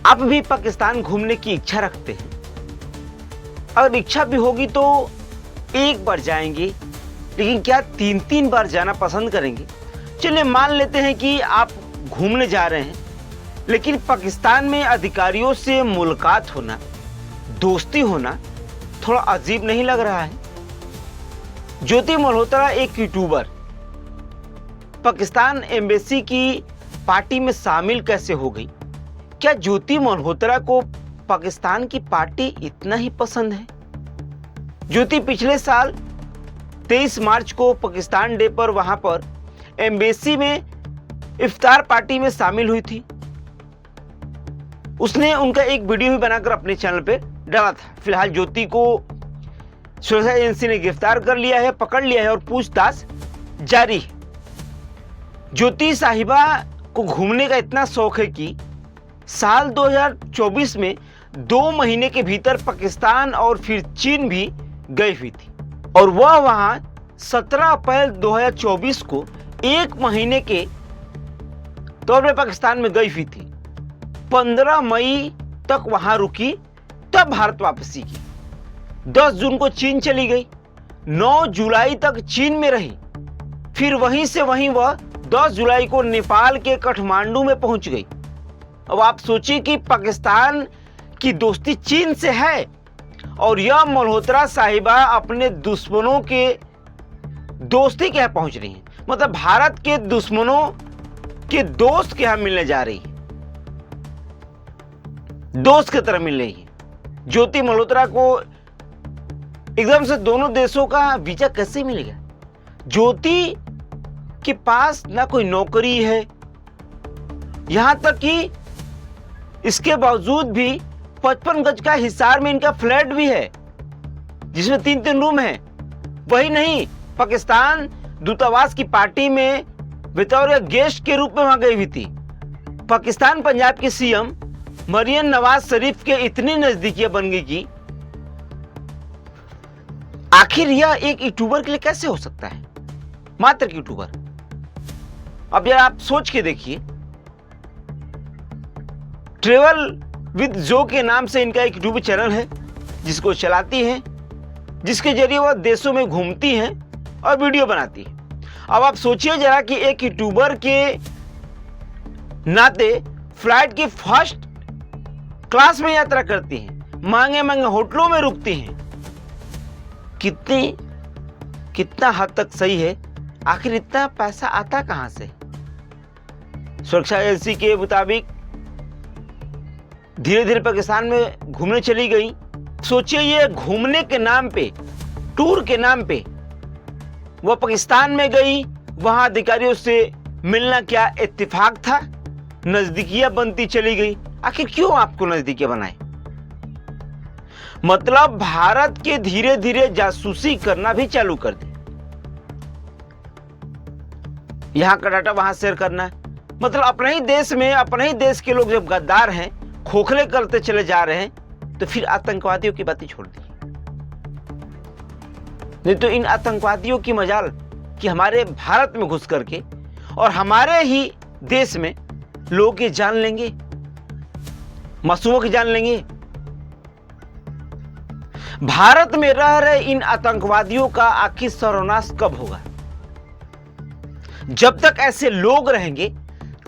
आप भी पाकिस्तान घूमने की इच्छा रखते हैं? अगर इच्छा भी होगी तो एक बार जाएंगे, लेकिन क्या 3-3 बार जाना पसंद करेंगे? चलिए मान लेते हैं कि आप घूमने जा रहे हैं, लेकिन पाकिस्तान में अधिकारियों से मुलाकात होना, दोस्ती होना थोड़ा अजीब नहीं लग रहा है? ज्योति मल्होत्रा एक यूट्यूबर पाकिस्तान एम्बेसी की पार्टी में शामिल कैसे हो गई? क्या ज्योति मल्होत्रा को पाकिस्तान की पार्टी इतना ही पसंद है? ज्योति पिछले साल 23 मार्च को पाकिस्तान डे पर वहां पर एम्बेसी में इफ्तार पार्टी में शामिल हुई थी। उसने उनका एक वीडियो भी बनाकर अपने चैनल पे डाला था। फिलहाल ज्योति को सुरक्षा एजेंसी ने गिरफ्तार कर लिया है, पकड़ लिया है और पूछताछ जारी है। ज्योति साहिबा को घूमने का इतना शौक है कि साल 2024 में 2 महीने के भीतर पाकिस्तान और फिर चीन भी गई हुई थी और वह वहां 17 अप्रैल 2024 को 1 महीने के तौर पर पाकिस्तान में गई हुई थी। 15 मई तक वहां रुकी, तब भारत वापसी की। 10 जून को चीन चली गई, 9 जुलाई तक चीन में रही, फिर वहीं से वहीं वह 10 जुलाई को नेपाल के काठमांडू में पहुंच गई। अब आप सोचिए कि पाकिस्तान की दोस्ती चीन से है और यह मल्होत्रा साहिबा अपने दुश्मनों के दोस्ती के यहां पहुंच रही है, मतलब भारत के दुश्मनों के दोस्त के यहां मिलने जा रही है, दोस्त की तरह मिल रही है। ज्योति मल्होत्रा को एकदम से दोनों देशों का वीजा कैसे मिल गया? ज्योति के पास ना कोई नौकरी है, यहां तक कि इसके बावजूद भी 55 गज का हिसार में इनका फ्लैट भी है, जिसमें 3-3 रूम है। वही नहीं, पाकिस्तान दूतावास की पार्टी में बतौर गेस्ट के रूप में वहां गई हुई थी। पाकिस्तान पंजाब के सीएम मरियम नवाज शरीफ के इतनी नजदीकियां बन गई कि आखिर यह एक यूट्यूबर के लिए कैसे हो सकता है? मात्र यूट्यूबर। अब यार आप सोच के देखिए, ट्रेवल विद जो के नाम से इनका एक यूट्यूब चैनल है जिसको चलाती हैं, जिसके जरिए वह देशों में घूमती हैं और वीडियो बनाती है। अब आप सोचिए जरा कि एक यूट्यूबर के नाते फ्लाइट की फर्स्ट क्लास में यात्रा करती हैं, महंगे महंगे होटलों में रुकती हैं। कितना हद तक सही है? आखिर इतना पैसा आता कहां से? सुरक्षा एजेंसी के मुताबिक धीरे धीरे पाकिस्तान में घूमने चली गई। सोचिए ये घूमने के नाम पे, टूर के नाम पे वह पाकिस्तान में गई, वहां अधिकारियों से मिलना क्या इत्तेफाक था? नजदीकियां बनती चली गई। आखिर क्यों आपको नजदीकियां बनाए? मतलब भारत के धीरे धीरे जासूसी करना भी चालू कर दी। यहां का डाटा वहां शेयर करना है। मतलब अपने ही देश में, अपने ही देश के लोग जब गद्दार हैं, खोखले करते चले जा रहे हैं, तो फिर आतंकवादियों की बातें छोड़ दी। नहीं तो इन आतंकवादियों की मजाल कि हमारे भारत में घुस करके और हमारे ही देश में लोगों की जान लेंगे, मासूमों की जान लेंगे। भारत में रह रहे इन आतंकवादियों का आखिर सर्वनाश कब होगा? जब तक ऐसे लोग रहेंगे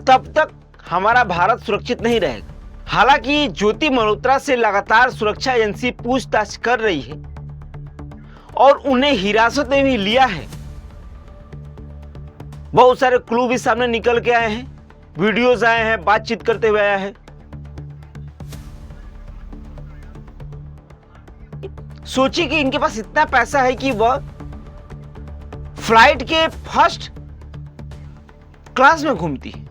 तब तक हमारा भारत सुरक्षित नहीं रहेगा। हालांकि ज्योति मल्होत्रा से लगातार सुरक्षा एजेंसी पूछताछ कर रही है और उन्हें हिरासत में भी लिया है। बहुत सारे क्लू भी सामने निकल के आए हैं, वीडियोस आए हैं, बातचीत करते हुए आया है। सोचिए कि इनके पास इतना पैसा है कि वह फ्लाइट के फर्स्ट क्लास में घूमती है,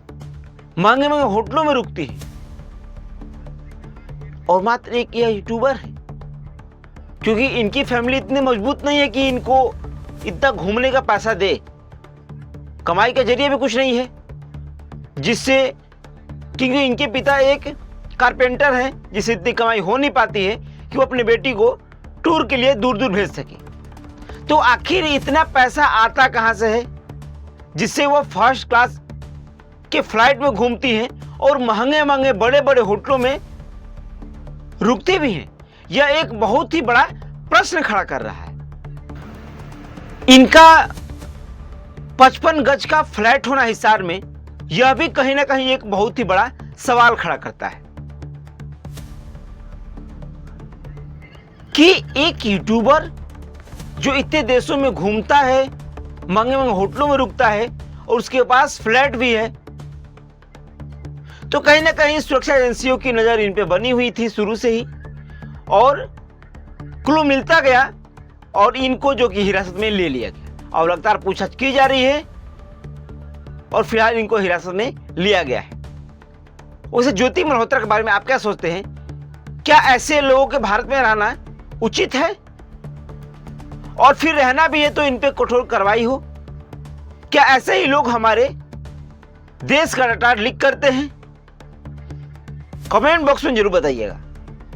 महंगे महंगे होटलों में रुकती है, और मात्र एक यह यूट्यूबर है। क्योंकि इनकी फैमिली इतनी मजबूत नहीं है कि इनको इतना घूमने का पैसा दे। कमाई का जरिया भी कुछ नहीं है जिससे, क्योंकि इनके पिता एक कारपेंटर हैं, जिससे इतनी कमाई हो नहीं पाती है कि वो अपनी बेटी को टूर के लिए दूर दूर भेज सके। तो आखिर इतना पैसा आता कहां से है जिससे वो फर्स्ट क्लास के फ्लाइट में घूमती हैं और महंगे महंगे बड़े बड़े होटलों में रुकते भी हैं? यह एक बहुत ही बड़ा प्रश्न खड़ा कर रहा है। इनका 55 गज का फ्लैट होना हिसार में, यह भी कहीं ना कहीं एक बहुत ही बड़ा सवाल खड़ा करता है कि एक यूट्यूबर जो इतने देशों में घूमता है, महंगे महंगे होटलों में रुकता है और उसके पास फ्लैट भी है, तो कहीं ना कहीं सुरक्षा एजेंसियों की नजर इन पे बनी हुई थी शुरू से ही, और क्लू मिलता गया और इनको जो कि हिरासत में ले लिया गया और लगातार पूछताछ की जा रही है और फिलहाल इनको हिरासत में लिया गया है। वैसे ज्योति मल्होत्रा के बारे में आप क्या सोचते हैं? क्या ऐसे लोगों के भारत में रहना उचित है? और फिर रहना भी है तो इन पे कठोर कार्रवाई हो? क्या ऐसे ही लोग हमारे देश का डाटा लीक करते हैं? कमेंट बॉक्स में जरूर बताइएगा।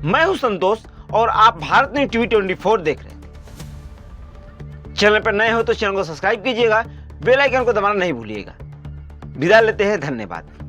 मैं हूं संतोष और आप भारत न्यूज़ टीवी 24 देख रहे हैं। चैनल पर नए हो तो चैनल को सब्सक्राइब कीजिएगा, बेल आइकन को दबाना नहीं भूलिएगा। विदा लेते हैं, धन्यवाद।